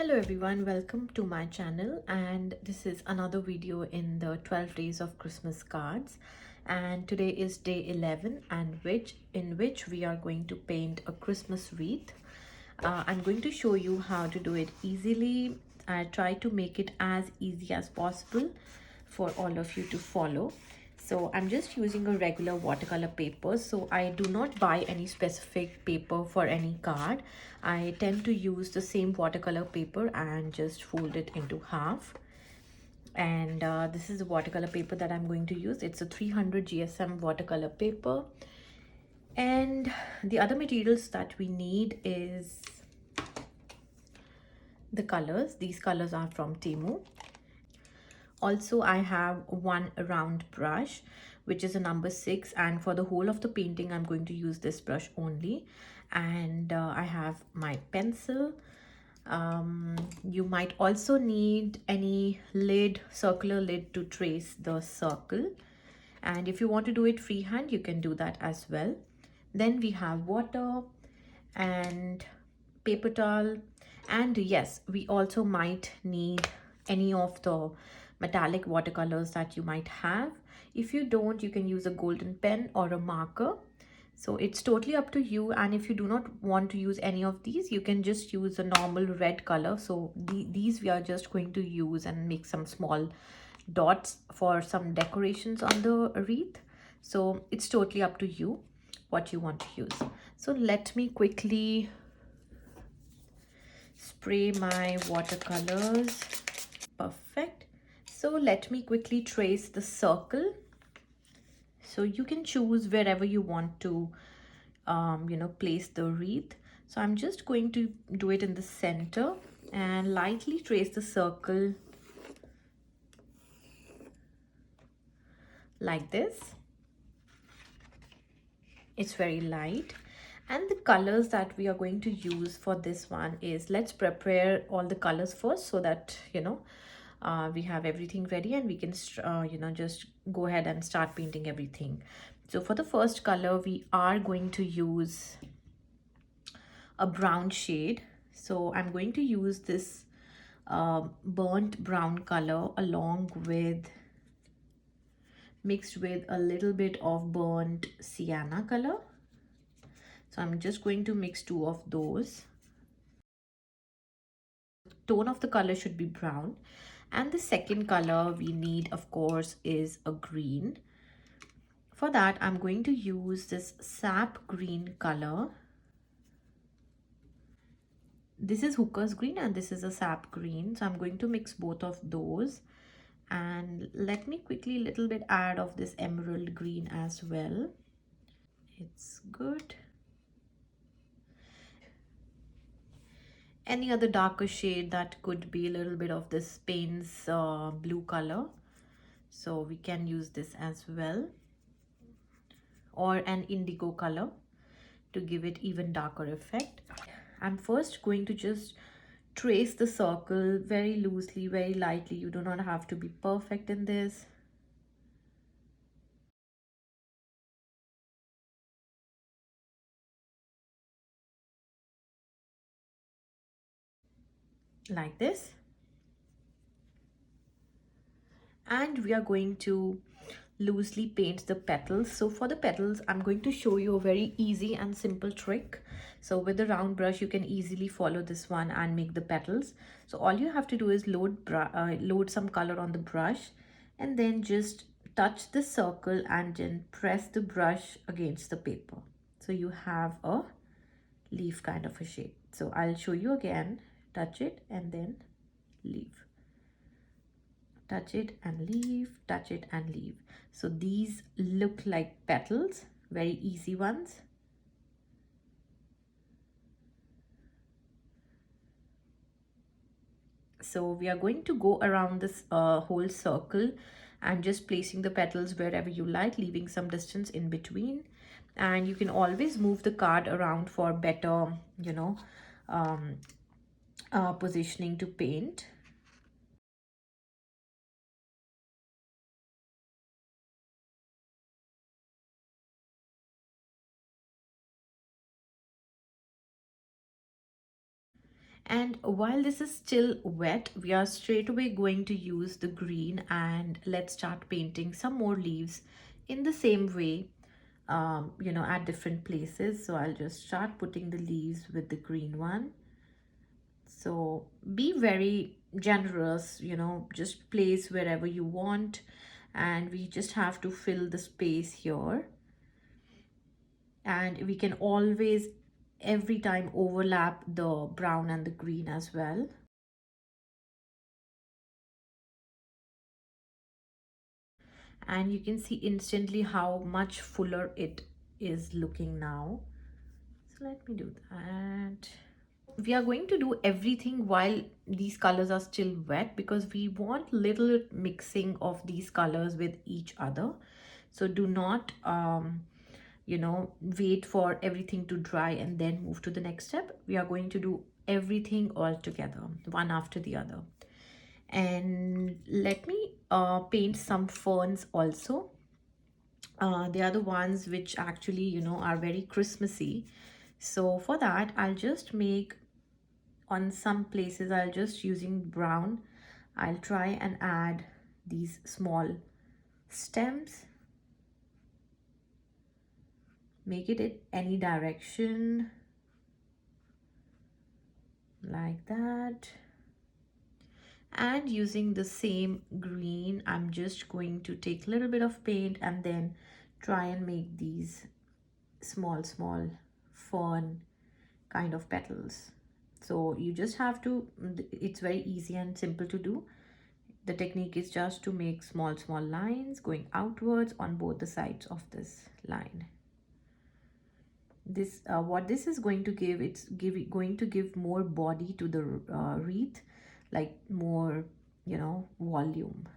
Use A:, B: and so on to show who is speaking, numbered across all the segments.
A: Hello everyone, welcome to my channel, and this is another video in the 12 days of Christmas cards. And today is day 11, and in which we are going to paint a Christmas wreath. I'm going to show you how to do it easily. I try to make it as easy as possible for all of you to follow. So I'm just using a regular watercolor paper, so I do not buy any specific paper for any card. I tend to use the same watercolor paper and just fold it into half. And this is the watercolor paper that I'm going to use. It's a 300 GSM watercolor paper. And the other materials that we need is the colors. These colors are from Temu. Also, I have one round brush, which is a number 6, and for the whole of the painting I'm going to use this brush only. And I have my pencil. You might also need any lid, circular lid, to trace the circle, and if you want to do it freehand you can do that as well. Then we have water and paper towel, and yes, we also might need any of the metallic watercolors that you might have. If you don't, you can use a golden pen or a marker. So it's totally up to you, and if you do not want to use any of these, you can just use a normal red color. So these we are just going to use and make some small dots for some decorations on the wreath. So it's totally up to you what you want to use. So let me quickly spray my watercolors. Perfect. So let me quickly trace the circle. So you can choose wherever you want to place the wreath. So I'm just going to do it in the center and lightly trace the circle like this. It's very light. And the colors that we are going to use for this one is, let's prepare all the colors first so that we have everything ready and we can just go ahead and start painting everything. So for the first color we are going to use a brown shade. So I'm going to use this burnt brown color along with mixed with a little bit of burnt sienna color. So I'm just going to mix two of those. Tone of the color should be brown. And the second color we need, of course, is a green. For that, I'm going to use this sap green color. This is hooker's green and this is a sap green. So I'm going to mix both of those. And let me quickly little bit add of this emerald green as well. It's good. Any other darker shade that could be a little bit of this Payne's blue color. So we can use this as well. Or an indigo color to give it even darker effect. I'm first going to just trace the circle very loosely, very lightly. You do not have to be perfect in this. Like this. And we are going to loosely paint the petals. So for the petals, I'm going to show you a very easy and simple trick. So with the round brush, you can easily follow this one and make the petals. So all you have to do is load some color on the brush and then just touch the circle and then press the brush against the paper. So you have a leaf kind of a shape. So I'll show you again. Touch it and then leave. Touch it and leave, touch it and leave. So these look like petals, very easy ones. So we are going to go around this whole circle and just placing the petals wherever you like, leaving some distance in between. And you can always move the card around for better, positioning to paint. And while this is still wet, we are straight away going to use the green, and let's start painting some more leaves in the same way, you know, at different places. So I'll just start putting the leaves with the green one. So be very generous, you know, just place wherever you want, and we just have to fill the space here. And we can always every time overlap the brown and the green as well. And you can see instantly how much fuller it is looking now. So let me do that. We are going to do everything while these colors are still wet, because we want little mixing of these colors with each other. So do not you know, wait for everything to dry and then move to the next step. We are going to do everything all together, one after the other. And let me paint some ferns also. They are the ones which actually, you know, are very Christmassy. So for that, I'll just make, on some places I'll just using brown, I'll try and add these small stems, make it in any direction like that. And using the same green, I'm just going to take a little bit of paint and then try and make these small fern kind of petals. So you just have to, it's very easy and simple to do. The technique is just to make small lines going outwards on both the sides of this line. This what this is going to give, it's going to give more body to the wreath, like more, you know, volume.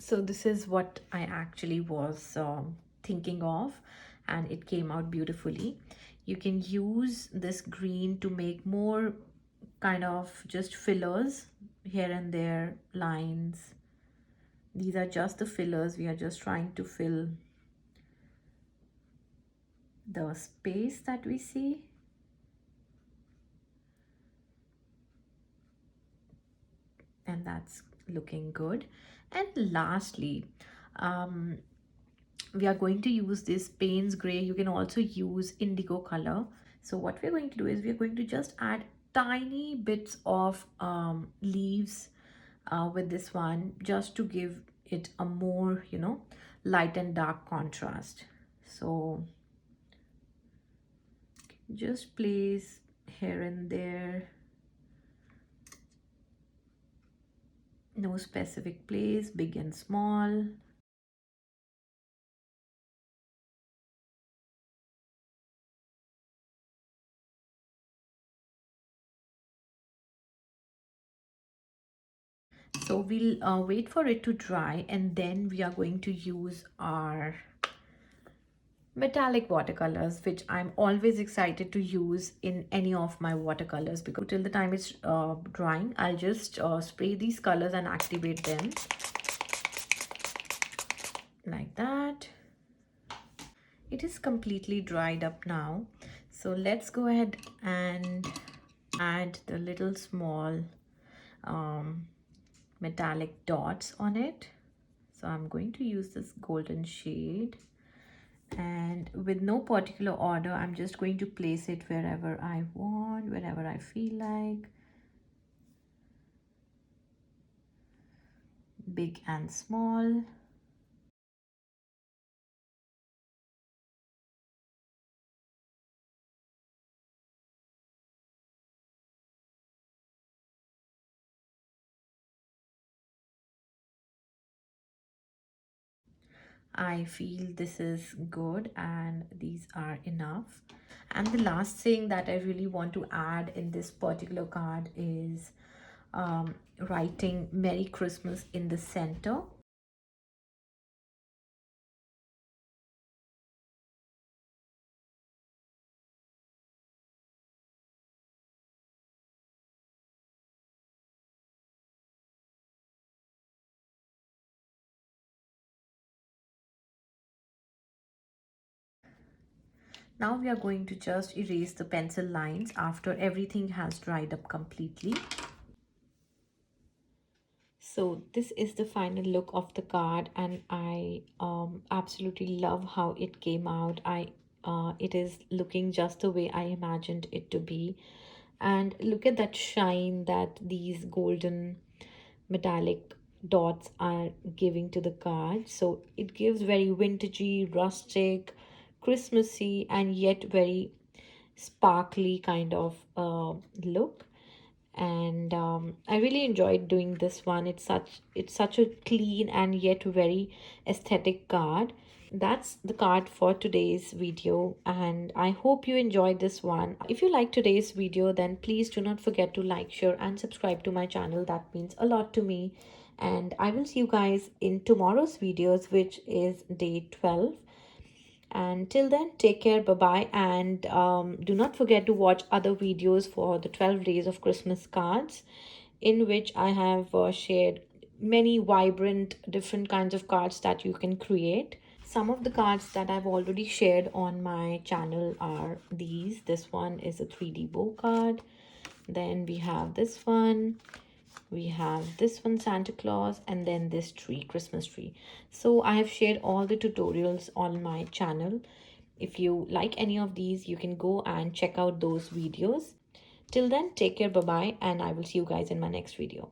A: So this is what I actually was thinking of, and it came out beautifully. You can use this green to make more kind of just fillers here and there, lines. These are just the fillers. We are just trying to fill the space that we see. And that's looking good. And lastly, we are going to use this Payne's gray. You can also use indigo color. So what we're going to do is we're going to just add tiny bits of leaves with this one, just to give it a more, you know, light and dark contrast. So just place here and there, no specific place, big and small. So we'll wait for it to dry, and then we are going to use our metallic watercolors, which I'm always excited to use in any of my watercolors, because till the time it's drying, I'll just spray these colors and activate them like that. It is completely dried up now, so let's go ahead and add the little small metallic dots on it. So I'm going to use this golden shade, and with no particular order, I'm just going to place it wherever I want, wherever I feel like, big and small. I feel this is good and these are enough. And the last thing that I really want to add in this particular card is writing Merry Christmas in the center. Now we are going to just erase the pencil lines after everything has dried up completely. So this is the final look of the card, and I absolutely love how it came out. It is looking just the way I imagined it to be. And look at that shine that these golden metallic dots are giving to the card. So it gives very vintagey, rustic, Christmassy, and yet very sparkly kind of look. And I really enjoyed doing this one. It's such a clean and yet very aesthetic card. That's the card for today's video, and I hope you enjoyed this one. If you like today's video, then please do not forget to like, share, and subscribe to my channel. That means a lot to me. And I will see you guys in tomorrow's videos, which is day 12. And till then, take care, bye bye, and do not forget to watch other videos for the 12 days of Christmas cards, in which I have shared many vibrant different kinds of cards that you can create. Some of the cards that I've already shared on my channel are these. This one is a 3D bow card. Then we have this one, we have this one, Santa Claus, and then this tree, Christmas tree. So I have shared all the tutorials on my channel. If you like any of these, you can go and check out those videos. Till then, take care, bye bye, and I will see you guys in my next video.